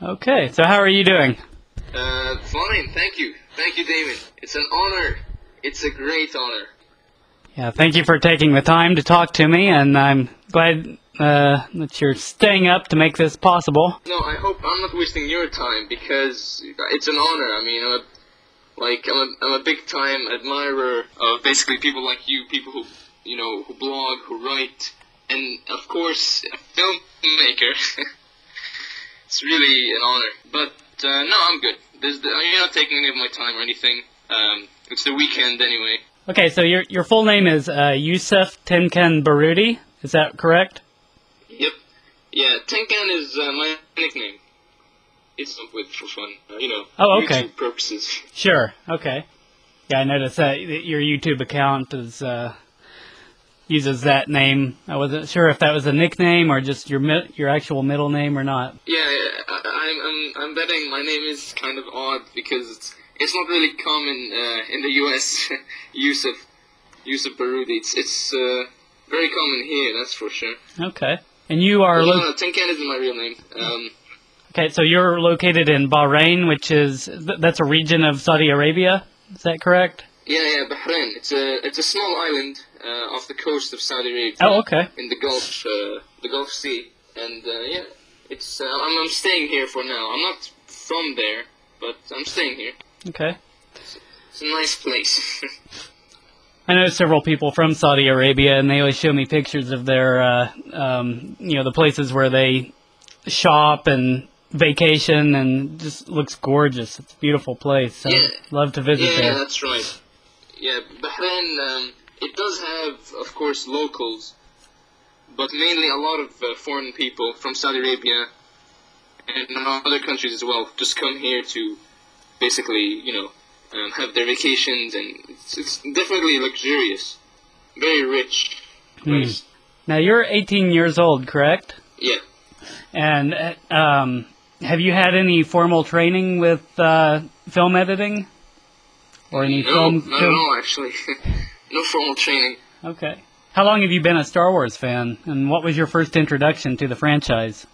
Okay, so how are you doing? Fine, thank you. Thank you, David. It's an honor. It's a great honor. Yeah, thank you for taking the time to talk to me, and I'm glad that you're staying up to make this possible. No, I hope I'm not wasting your time because it's an honor. I mean, I'm a big time admirer of basically people like you, people who, who blog, who write, and of course, a filmmaker. It's really an honor. But no, I'm good. You're not taking any of my time or anything. It's the weekend anyway. Okay, so your full name is Yusuf Tenkan Barudi, is that correct? Yep. Yeah, Tenkan is my nickname. It's up with for fun, Oh, okay. YouTube purposes. Sure, okay. Yeah, I noticed that your YouTube account uses that name. I wasn't sure if that was a nickname or just your actual middle name or not. Yeah, I'm betting my name is kind of odd because it's not really common in the U.S. Yusuf Barudi. It's very common here, that's for sure. Okay, and you are Tenkan isn't my real name. Okay, so you're located in Bahrain, which that's a region of Saudi Arabia. Is that correct? Yeah, Bahrain. It's a small island off the coast of Saudi Arabia. Oh, okay. In the Gulf Sea, and it's I'm staying here for now. I'm not from there, but I'm staying here. Okay. It's a nice place. I know several people from Saudi Arabia, and they always show me pictures of their, the places where they shop and vacation, and just looks gorgeous. It's a beautiful place. So yeah. Love to visit there. Yeah, that's right. Yeah, Bahrain, it does have, of course, locals, but mainly a lot of foreign people from Saudi Arabia and other countries as well just come here to basically, have their vacations, and it's definitely luxurious, very rich place. Now, you're 18 years old, correct? Yeah. And have you had any formal training with film editing? Or any not at all, actually. No formal training. Okay. How long have you been a Star Wars fan, and what was your first introduction to the franchise?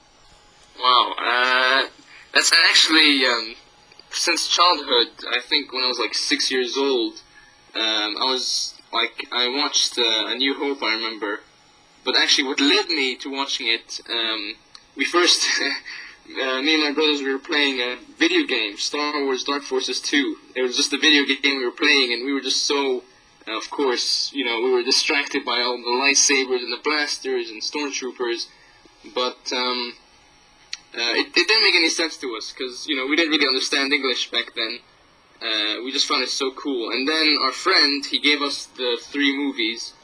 Wow, that's actually since childhood. I think when I was like 6 years old, I watched A New Hope. I remember, but actually, what led me to watching it, we first. Me and my brothers, we were playing a video game, Star Wars Dark Forces 2. It was just a video game we were playing, and we were just so, of course, we were distracted by all the lightsabers and the blasters and stormtroopers, but it didn't make any sense to us, because, we didn't really understand English back then. We just found it so cool. And then our friend, he gave us the 3 movies,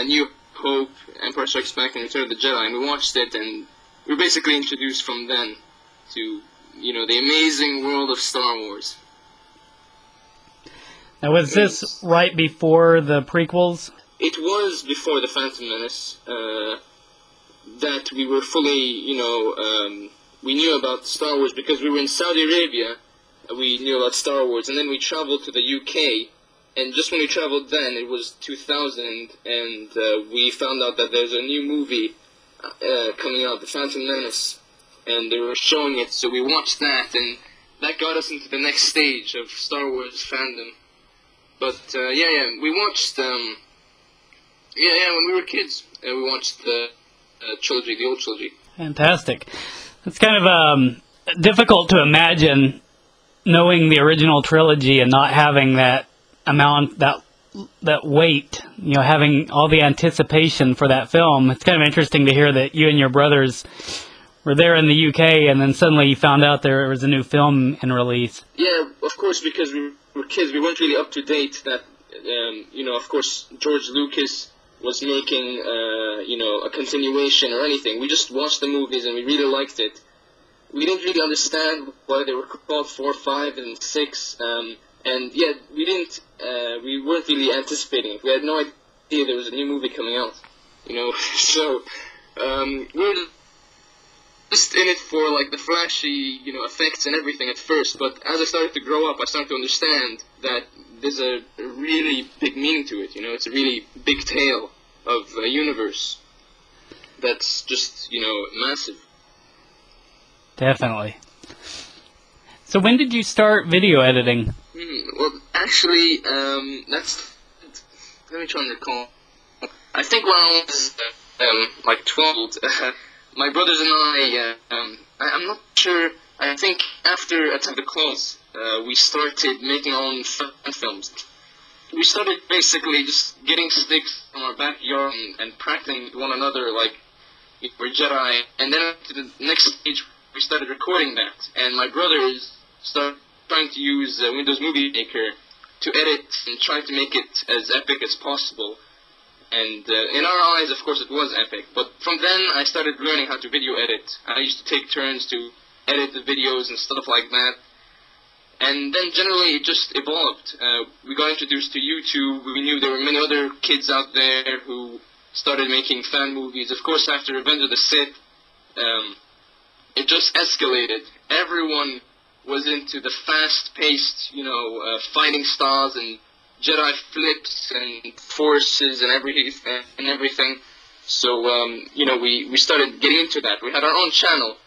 New Hope, Empire Strikes Back, and Return of the Jedi, and we watched it, and we were basically introduced from then to, the amazing world of Star Wars. Now, was this right before the prequels? It was before The Phantom Menace that we were fully, we knew about Star Wars because we were in Saudi Arabia. We knew about Star Wars, and then we traveled to the UK. And just when we traveled then, it was 2000, and we found out that there's a new movie coming out, The Phantom Menace, and they were showing it, so we watched that, and that got us into the next stage of Star Wars fandom. But we watched, when we were kids, we watched the trilogy, the old trilogy. Fantastic. It's kind of difficult to imagine knowing the original trilogy and not having that amount, that weight, having all the anticipation for that film. It's kind of interesting to hear that you and your brothers were there in the UK, and then suddenly you found out there was a new film in release. Yeah, of course, because we were kids, we weren't really up to date that, of course, George Lucas was making, a continuation or anything. We just watched the movies and we really liked it. We didn't really understand why they were called 4, 5, and 6, and yeah, we weren't really anticipating it. We had no idea there was a new movie coming out, so we were just in it for like the flashy, effects and everything at first. But as I started to grow up, I started to understand that there's a really big meaning to it. It's a really big tale of a universe that's just, massive. Definitely. So when did you start video editing? Well, actually, let me try and recall. I think when I was like 12, my brothers and I'm not sure. I think after Attack the Clones, we started making our own films. We started basically just getting sticks from our backyard and practicing with one another like we're Jedi. And then to the next stage, we started recording that. And my brothers started trying to use Windows Movie Maker to edit and try to make it as epic as possible. And in our eyes, of course, it was epic. But from then, I started learning how to video edit. I used to take turns to edit the videos and stuff like that. And then generally, it just evolved. We got introduced to YouTube. We knew there were many other kids out there who started making fan movies. Of course, after Revenge of the Sith, it just escalated. Everyone was into the fast-paced, fighting styles and Jedi flips and forces and everything. So, we started getting into that. We had our own channel,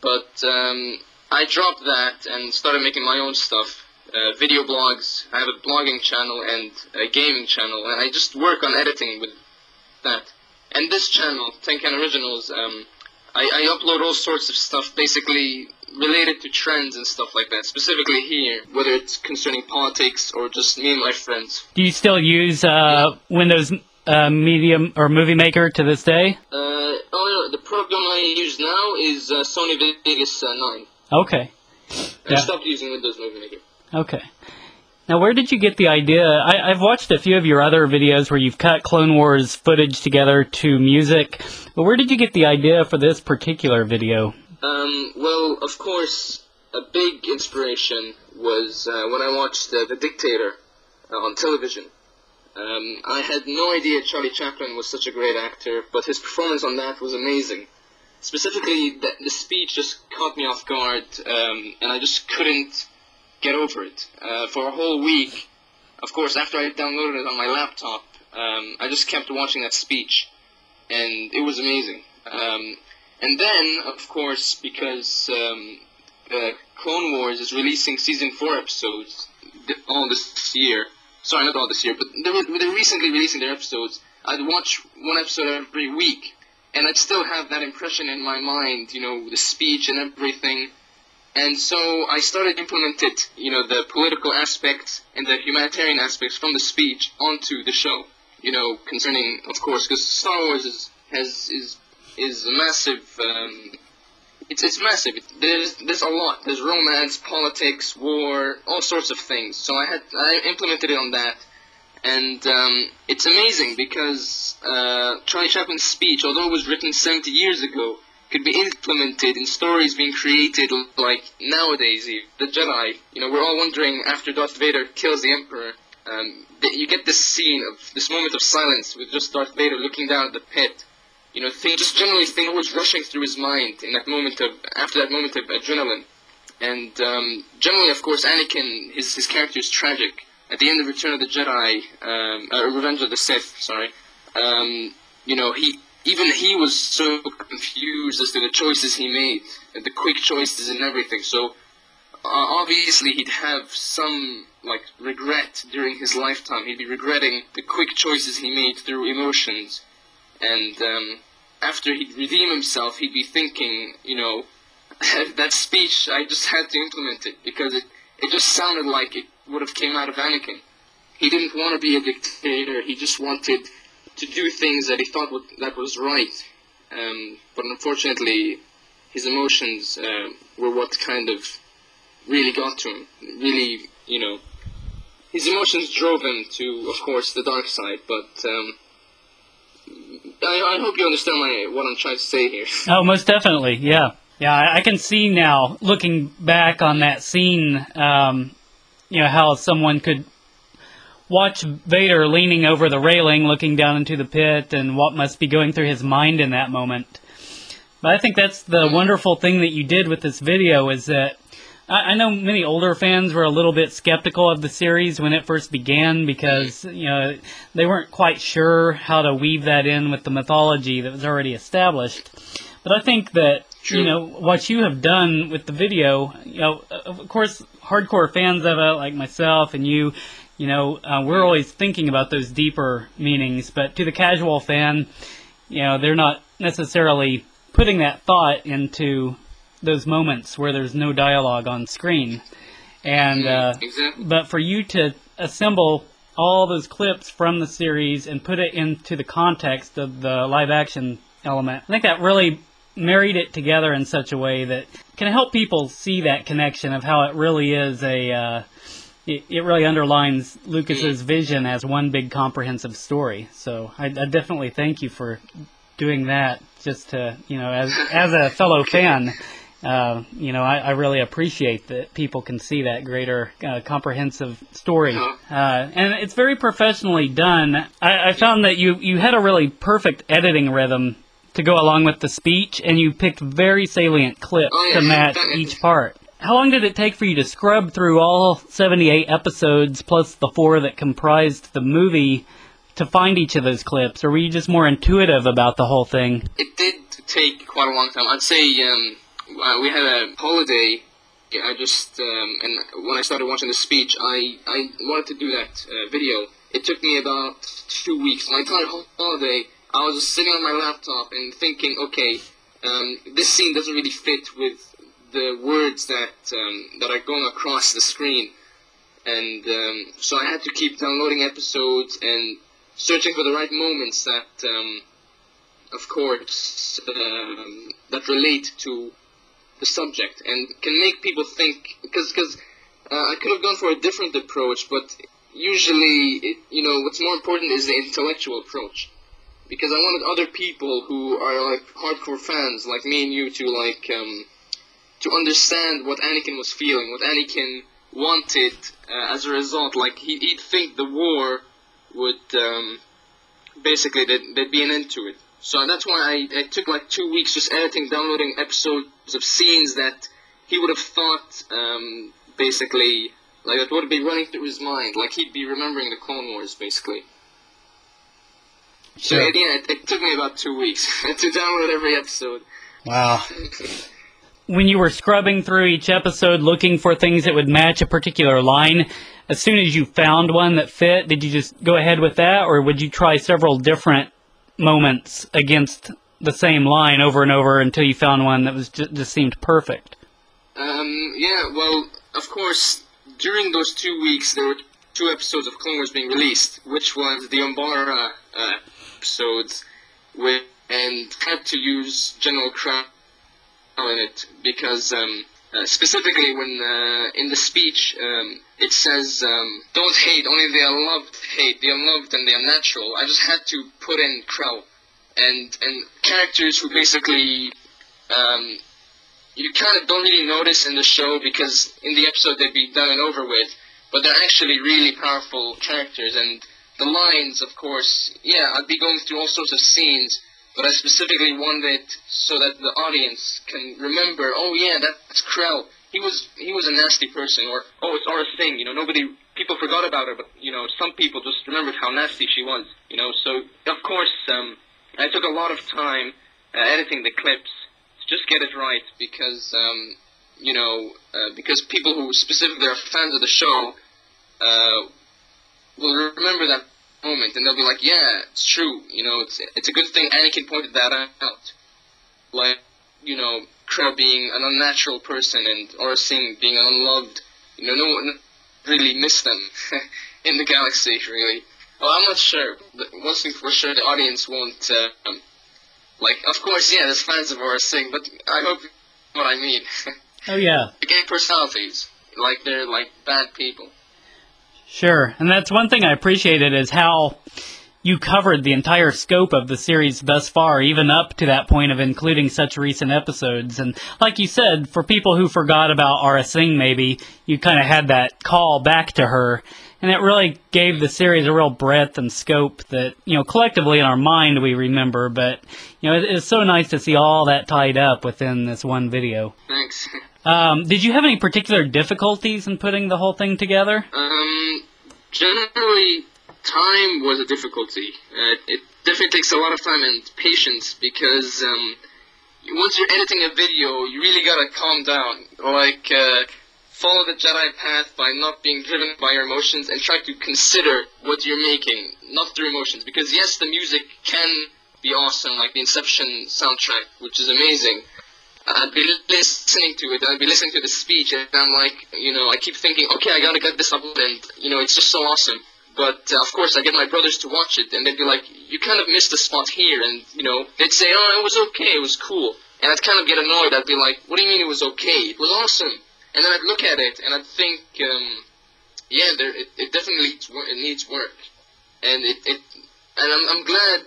but I dropped that and started making my own stuff. Video blogs. I have a blogging channel and a gaming channel, and I just work on editing with that. And this channel, Tenkan Originals, I upload all sorts of stuff, basically related to trends and stuff like that, specifically here, whether it's concerning politics or just me and my friends. Do you still use Windows Medium or Movie Maker to this day? The program I use now is Sony Vegas 9. Okay. I stopped using Windows Movie Maker. Okay. Now, where did you get the idea? I've watched a few of your other videos where you've cut Clone Wars footage together to music, but where did you get the idea for this particular video? Well, of course, a big inspiration was when I watched The Dictator on television. I had no idea Charlie Chaplin was such a great actor, but his performance on that was amazing. Specifically, the speech just caught me off guard, and I just couldn't get over it. For a whole week, of course, after I downloaded it on my laptop, I just kept watching that speech, and it was amazing. And then, of course, because Clone Wars is releasing Season 4 episodes all this year, sorry, not all this year, but they're recently releasing their episodes, I'd watch one episode every week, and I'd still have that impression in my mind, the speech and everything. And so I started implementing, the political aspects and the humanitarian aspects from the speech onto the show, concerning, of course, because Star Wars is a massive, it's massive. There's a lot. There's romance, politics, war, all sorts of things. So I implemented it on that, and it's amazing because Charlie Chaplin's speech, although it was written 70 years ago, could be implemented in stories being created like nowadays. The Jedi, we're all wondering after Darth Vader kills the Emperor, you get this scene of this moment of silence with just Darth Vader looking down at the pit. Just generally think was rushing through his mind in that moment after that moment of adrenaline. And generally, of course, Anakin, his character is tragic. At the end of Return of the Jedi, Revenge of the Sith, sorry, he was so confused as to the choices he made, and the quick choices and everything. So obviously he'd have some regret during his lifetime. He'd be regretting the quick choices he made through emotions. And after he'd redeem himself, he'd be thinking, that speech, I just had to implement it, because it just sounded like it would have came out of Anakin. He didn't want to be a dictator, he just wanted to do things that he thought that was right. But unfortunately, his emotions were what kind of really got to him. Really, his emotions drove him to, of course, the dark side, but I hope you understand what I'm trying to say here. Oh, most definitely, yeah. Yeah, I can see now, looking back on that scene, how someone could watch Vader leaning over the railing, looking down into the pit, and what must be going through his mind in that moment. But I think that's the wonderful thing that you did with this video, is that I know many older fans were a little bit skeptical of the series when it first began, because they weren't quite sure how to weave that in with the mythology that was already established. But I think that True. What you have done with the video, of course, hardcore fans of it, like myself and you, we're always thinking about those deeper meanings, but to the casual fan, they're not necessarily putting that thought into those moments where there's no dialogue on screen. And exactly. but for you to assemble all those clips from the series and put it into the context of the live action element, I think that really married it together in such a way that can help people see that connection of how it really is it really underlines Lucas's vision as one big comprehensive story. So I definitely thank you for doing that. Just to as a fellow fan, I really appreciate that people can see that greater comprehensive story. And it's very professionally done. I found that you had a really perfect editing rhythm to go along with the speech, and you picked very salient clips to match each part. How long did it take for you to scrub through all 78 episodes, plus the 4 that comprised the movie, to find each of those clips, or were you just more intuitive about the whole thing? It did take quite a long time. I'd say we had a holiday. I just and when I started watching the speech, I wanted to do that video. It took me about 2 weeks. My entire holiday, I was just sitting on my laptop and thinking, okay, this scene doesn't really fit with the words that are going across the screen, and so I had to keep downloading episodes and searching for the right moments that, of course, that relate to the subject and can make people think. Because I could have gone for a different approach, but usually, what's more important is the intellectual approach. Because I wanted other people who are like hardcore fans, like me and you, to understand what Anakin was feeling, what Anakin wanted as a result. Like he'd think the war would basically there'd be an end to it. So that's why I took like 2 weeks just editing, downloading episodes of scenes that he would have thought basically like that would be running through his mind, like he'd be remembering the Clone Wars basically. So Sure. it took me about 2 weeks to download every episode. Wow. When you were scrubbing through each episode looking for things that would match a particular line, as soon as you found one that fit, did you just go ahead with that, or would you try several different moments against the same line over and over until you found one that was just seemed perfect? Yeah, well, of course, during those 2 weeks, there were 2 episodes of Clone Wars being released, which was the Umbara episodes, and had to use General Crown in it, because specifically when in the speech it says, don't hate, only the unloved hate, the unloved and the unnatural. I just had to put in Crow, and characters who basically you kind of don't really notice in the show because in the episode they'd be done and over with, but they're actually really powerful characters. And the lines, of course, yeah, I'd be going through all sorts of scenes, but I specifically wanted it so that the audience can remember, oh yeah, that's Krell. He was a nasty person, or oh, it's Aura Singh. People forgot about her, but some people just remembered how nasty she was. So of course, I took a lot of time editing the clips to just get it right, because because people who specifically are fans of the show will remember that moment, and they'll be like, yeah, it's true, it's a good thing Anakin pointed that out, like, Krell being an unnatural person and Aura Singh being an unloved, no one really missed them in the galaxy, really. Well, I'm not sure, but one thing for sure, the audience won't, of course, yeah, there's fans of Aura Singh, but I hope you know what I mean. Oh, yeah. The gay personalities, they're bad people. Sure, and that's one thing I appreciated is how you covered the entire scope of the series thus far, even up to that point of including such recent episodes. And like you said, for people who forgot about Aura Singh maybe, you kind of had that call back to her, and it really gave the series a real breadth and scope that, collectively in our mind we remember, but, it's so nice to see all that tied up within this one video. Thanks. Did you have any particular difficulties in putting the whole thing together? Generally, time was a difficulty. It definitely takes a lot of time and patience, because once you're editing a video, you really gotta calm down. Like, follow the Jedi path by not being driven by your emotions and try to consider what you're making, not through emotions. Because yes, the music can be awesome, like the Inception soundtrack, which is amazing. I'd be listening to it, I'd be listening to the speech, and I'm like, I keep thinking, okay, I gotta get this up, and, it's just so awesome. But, of course, I get my brothers to watch it, and they'd be like, you kind of missed a spot here, and, they'd say, oh, it was okay, it was cool. And I'd kind of get annoyed, I'd be like, what do you mean it was okay? It was awesome. And then I'd look at it, and I'd think, it definitely needs work. And I'm glad,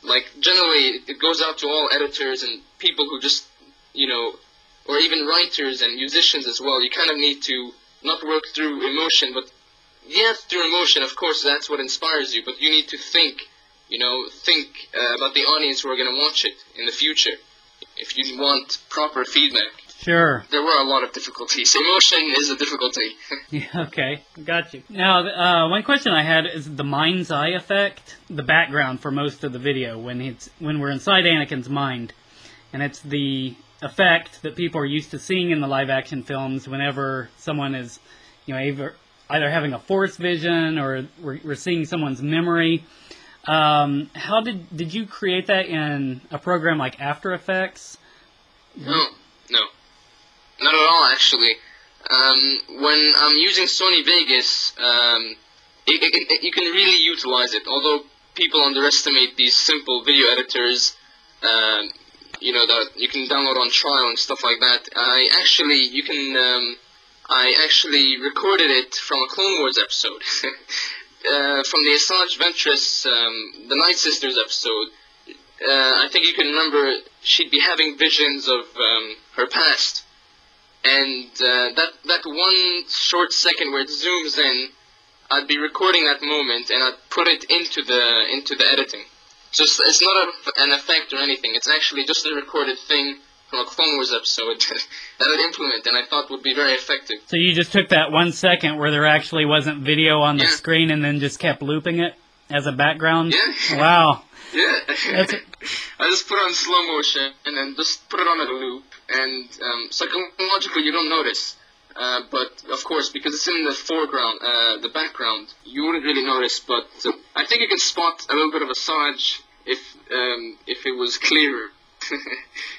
like, generally, it goes out to all editors and people who just, or even writers and musicians as well. You kind of need to not work through emotion, but through emotion, of course, that's what inspires you, but you need to think about the audience who are going to watch it in the future, if you want proper feedback. Sure. There were a lot of difficulties. Emotion is a difficulty. Yeah, okay, got you. Now, one question I had is the mind's eye effect, the background for most of the video, when we're inside Anakin's mind, and it's the effect that people are used to seeing in the live-action films whenever someone is, either having a force vision or we're seeing someone's memory. How did you create that in a program like After Effects? No, not at all, actually. When I'm using Sony Vegas, you can really utilize it. Although people underestimate these simple video editors, that you can download on trial and stuff like that. I actually recorded it from a Clone Wars episode. From the Asajj Ventress, the Night Sisters episode. I think you can remember she'd be having visions of her past. And that one short second where it zooms in, I'd be recording that moment and I'd put it into the editing. So it's not an effect or anything. It's actually just a recorded thing from a Clone Wars episode that I'd implement and I thought would be very effective. So you just took that 1 second where there actually wasn't video on the screen and then just kept looping it as a background? Yeah. Wow. Yeah. I just put it on slow motion and then just put it on a loop, and psychologically you don't notice. But of course, because it's in the foreground, the background, you wouldn't really notice. But I think you can spot a little bit of Asajj if it was clearer.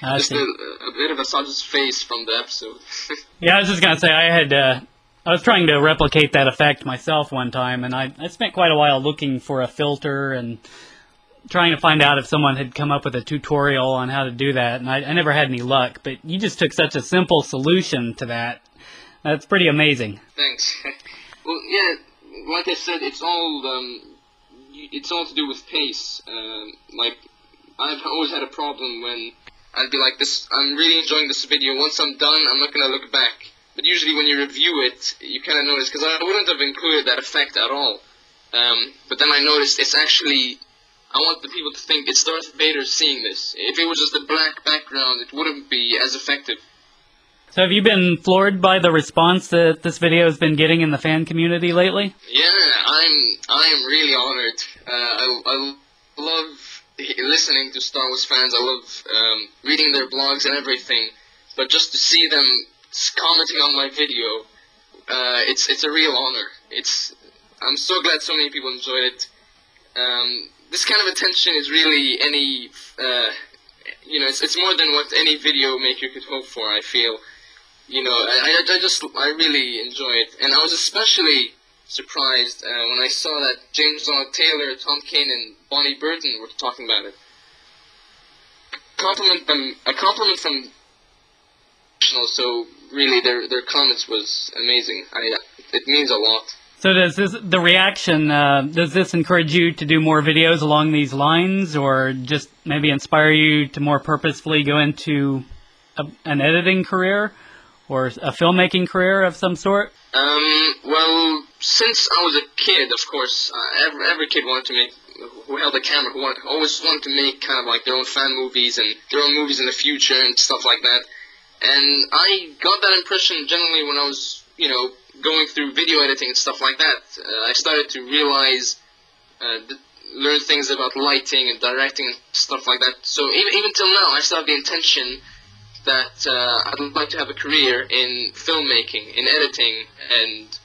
Just a bit of Asajj's face from the episode. Yeah, I was just gonna say I was trying to replicate that effect myself one time, and I spent quite a while looking for a filter and trying to find out if someone had come up with a tutorial on how to do that, and I never had any luck. But you just took such a simple solution to that. That's pretty amazing. Thanks. Well, yeah, like I said, it's all to do with pace. Like, I've always had a problem when I'd be like, I'm really enjoying this video. Once I'm done, I'm not going to look back. But usually when you review it, you kind of notice, because I wouldn't have included that effect at all. But then I noticed it's actually, I want the people to think it's Darth Vader seeing this. If it was just a black background, it wouldn't be as effective. So have you been floored by the response that this video has been getting in the fan community lately? Yeah, I am really honored. I love listening to Star Wars fans. I love reading their blogs and everything. But just to see them commenting on my video, it's a real honor. I'm so glad so many people enjoyed it. This kind of attention is really it's more than what any video maker could hope for, I feel. I really enjoy it. And I was especially surprised when I saw that James Lon Taylor, Tom Kane, and Bonnie Burton were talking about it. A compliment from so really their comments was amazing. It means a lot. So does this encourage you to do more videos along these lines, or just maybe inspire you to more purposefully go into an editing career or a filmmaking career of some sort? Well, since I was a kid, of course, every kid who held a camera, always wanted to make kind of like their own fan movies and their own movies in the future and stuff like that. And I got that impression generally when I was, going through video editing and stuff like that. I started to realize learn things about lighting and directing and stuff like that. So even till now, I still have the intention that I'd like to have a career in filmmaking, in editing, and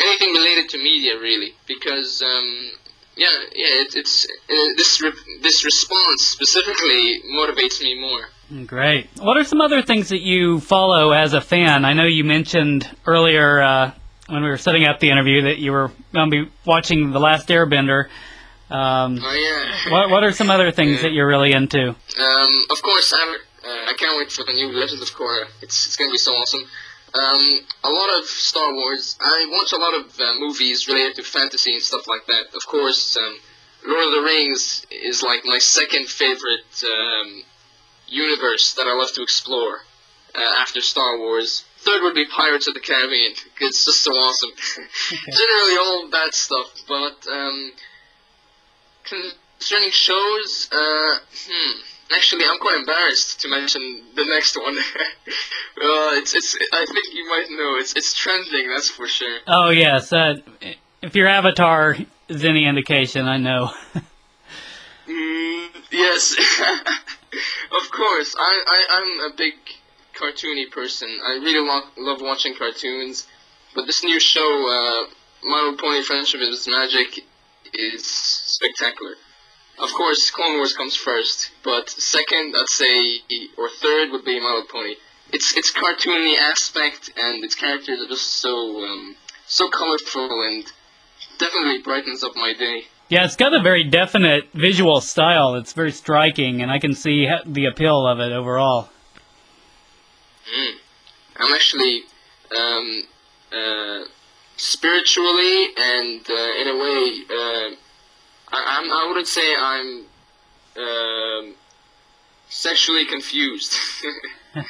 anything related to media, really, because this response specifically motivates me more. Great. What are some other things that you follow as a fan? I know you mentioned earlier when we were setting up the interview that you were going to be watching The Last Airbender. Oh yeah. What are some other things that you're really into? Of course, I can't wait for the new Legends of Korra. It's going to be so awesome. A lot of Star Wars. I watch a lot of movies related to fantasy and stuff like that. Of course, Lord of the Rings is like my second favorite universe that I love to explore after Star Wars. Third would be Pirates of the Caribbean. It's just so awesome. Generally all of that stuff. But concerning shows, actually, I'm quite embarrassed to mention the next one. I think you might know. It's trending, that's for sure. Oh yes, if your avatar is any indication, I know. Yes, of course. I'm a big cartoony person. I really love watching cartoons. But this new show, My Little Pony: Friendship is Magic, is spectacular. Of course, Clone Wars comes first, but second, I'd say, or third would be My Little Pony. Its cartoony aspect and its characters are just so colorful and definitely brightens up my day. Yeah, it's got a very definite visual style. It's very striking, and I can see the appeal of it overall. I'm actually spiritually and in a way. I wouldn't say I'm sexually confused.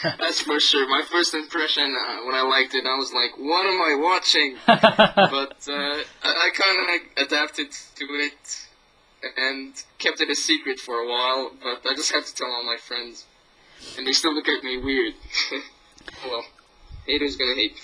That's for sure. My first impression when I liked it, I was like, what am I watching? But I kind of adapted to it and kept it a secret for a while, but I just had to tell all my friends. And they still look at me weird. Well, haters gonna hate.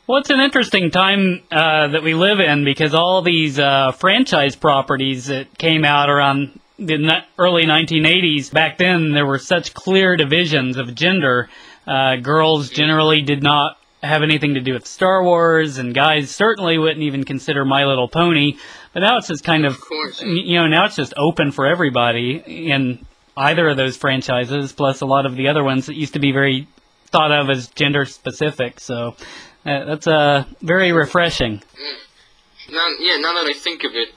Well, it's an interesting time that we live in because all these franchise properties that came out around the early 1980s, back then there were such clear divisions of gender. Girls generally did not have anything to do with Star Wars, and guys certainly wouldn't even consider My Little Pony. But now it's just kind of now it's just open for everybody in either of those franchises, plus a lot of the other ones that used to be very thought of as gender specific. So that's very refreshing. Now that I think of it,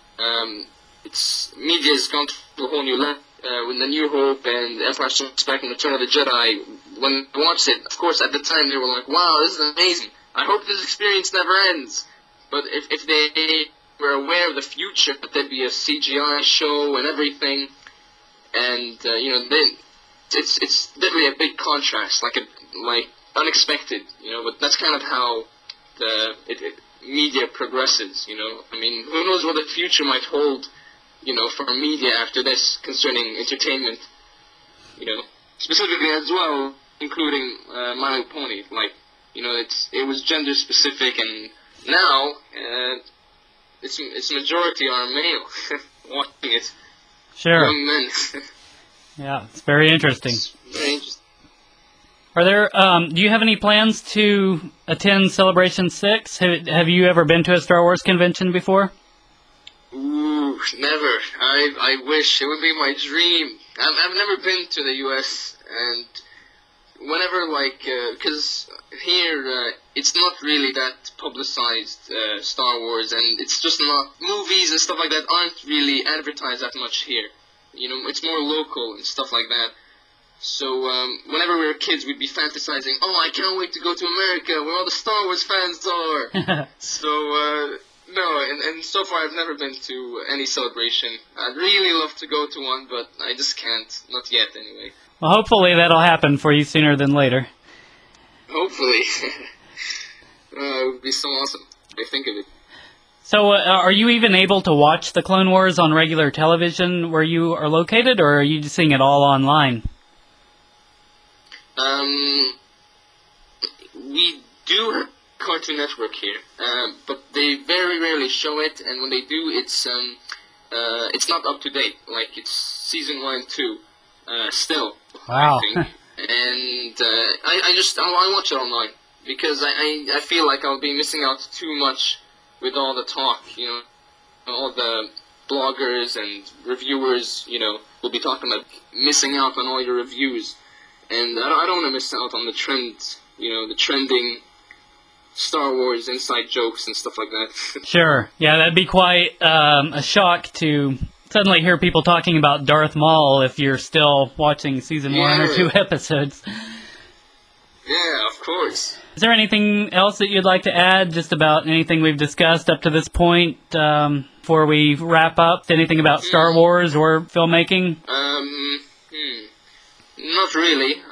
media's gone to a whole new level. With The New Hope and Empire Strikes Back and Return of the Jedi, when I watched it, of course, at the time they were like, wow, this is amazing. I hope this experience never ends. But if they were aware of the future, that there'd be a CGI show and everything, and, then it's definitely a big contrast, like unexpected, but that's kind of how media progresses, I mean, who knows what the future might hold, for media after this concerning entertainment, specifically as well, including My Little Pony, it was gender specific, and now its majority are male watching it. Sure. Young men. Yeah, it's very interesting. It's very interesting. Are there? Do you have any plans to attend Celebration 6? Have you ever been to a Star Wars convention before? Ooh, never. I wish. It would be my dream. I've never been to the U.S. and whenever because here it's not really that publicized Star Wars, and it's just not movies and stuff like that aren't really advertised that much here. It's more local and stuff like that. So whenever we were kids, we'd be fantasizing, oh, I can't wait to go to America where all the Star Wars fans are. So, no, and so far I've never been to any celebration. I'd really love to go to one, but I just can't. Not yet, anyway. Well, hopefully that'll happen for you sooner than later. Hopefully. It would be so awesome. I think of it. So, are you even able to watch the Clone Wars on regular television where you are located, or are you just seeing it all online? We do have Cartoon Network here, but they very rarely show it, and when they do, it's it's not up to date. Like, it's season 1 and 2 still. Wow. I think. And I watch it online because I feel like I'll be missing out too much with all the talk. All the bloggers and reviewers, will be talking about missing out on all your reviews, and I don't want to miss out on the trend, the trending Star Wars inside jokes and stuff like that. Sure. Yeah, that'd be quite a shock to suddenly hear people talking about Darth Maul if you're still watching season 1 or 2 episodes. Yeah, of course. Is there anything else that you'd like to add, just about anything we've discussed up to this point, before we wrap up? Anything about Star Wars or filmmaking? Not really.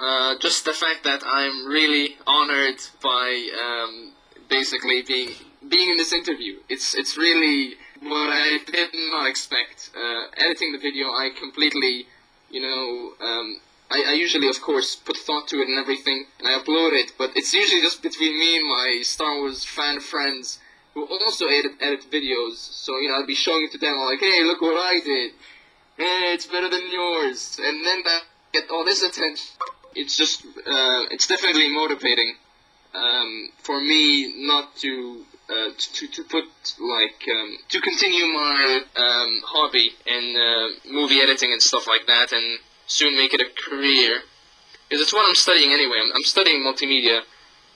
Just the fact that I'm really honored by basically being in this interview. It's really what I did not expect. Editing the video, I completely, I usually, of course, put thought to it and everything, and I upload it, but it's usually just between me and my Star Wars fan friends who also edit videos. So, I'd be showing it to them, like, hey, look what I did. Hey, it's better than yours. And then that get all this attention. It's just, it's definitely motivating for me not to put, like, to continue my hobby in movie editing and stuff like that, and soon make it a career. Because it's what I'm studying anyway. I'm studying multimedia,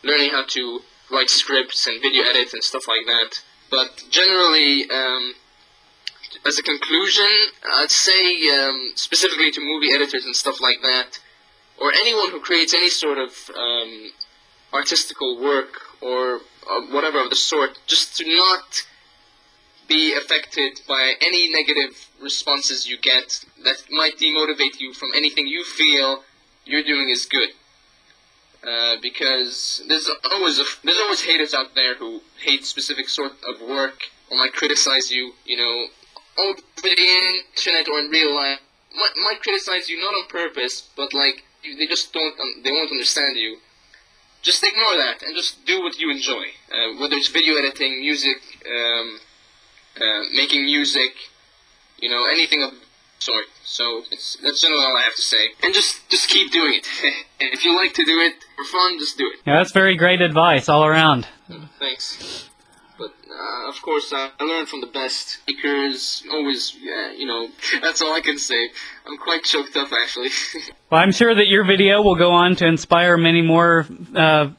learning how to write scripts and video edit and stuff like that. But generally, as a conclusion, I'd say specifically to movie editors and stuff like that, or anyone who creates any sort of artistical work or whatever of the sort, just to not be affected by any negative responses you get that might demotivate you from anything you feel you're doing is good. Because there's always haters out there who hate specific sort of work or might criticize you, over the internet or in real life. Might criticize you not on purpose, but like they just they won't understand you. Just ignore that and just do what you enjoy. Whether it's video editing, music, making music, anything of the sort. So that's generally all I have to say. And just keep doing it. If you like to do it for fun, just do it. Yeah, that's very great advice all around. Thanks. But of course, I learned from the best speakers. Always, that's all I can say. I'm quite choked up, actually. Well, I'm sure that your video will go on to inspire many more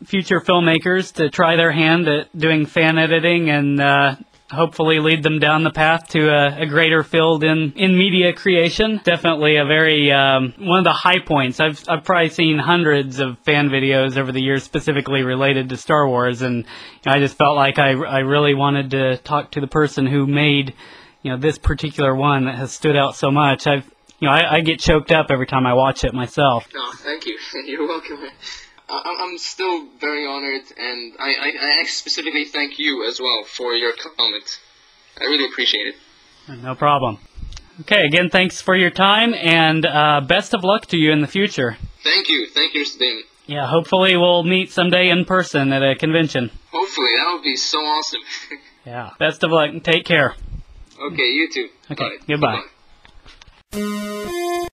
future filmmakers to try their hand at doing fan editing and hopefully lead them down the path to a greater field in media creation. Definitely a very one of the high points. I've probably seen hundreds of fan videos over the years specifically related to Star Wars, and I just felt like I really wanted to talk to the person who made this particular one that has stood out so much. I get choked up every time I watch it myself. No, thank you. You're welcome. I'm still very honored, and I specifically thank you as well for your comment. I really appreciate it. No problem. Okay, again, thanks for your time, and best of luck to you in the future. Thank you, Mr. Damon. Yeah, hopefully we'll meet someday in person at a convention. Hopefully, that would be so awesome. Yeah, best of luck, and take care. Okay, you too. Okay, Bye. goodbye. Bye.